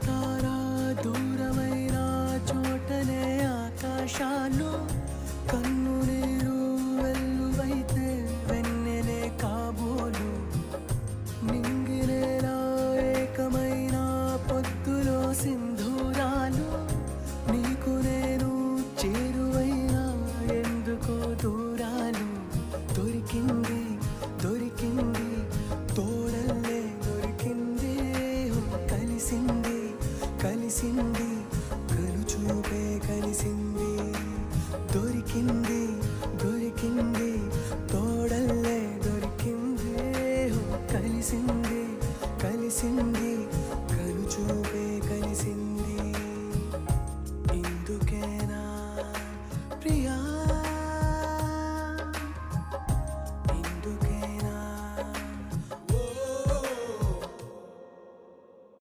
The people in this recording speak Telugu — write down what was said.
తారా దూరమైన చోటనే ఆకాశాలు కన్ను నీరు వెల్లువైతే వెన్నెలే కాబోలు నింగినేలా ఏకమైన పొద్దులో సింధూరాలు నీకు నేను చేరువైనా ఎందుకో దూరాలు దొరికింది దొరికింది తోడల్లే దొరికింది కలిసింది కలిసింది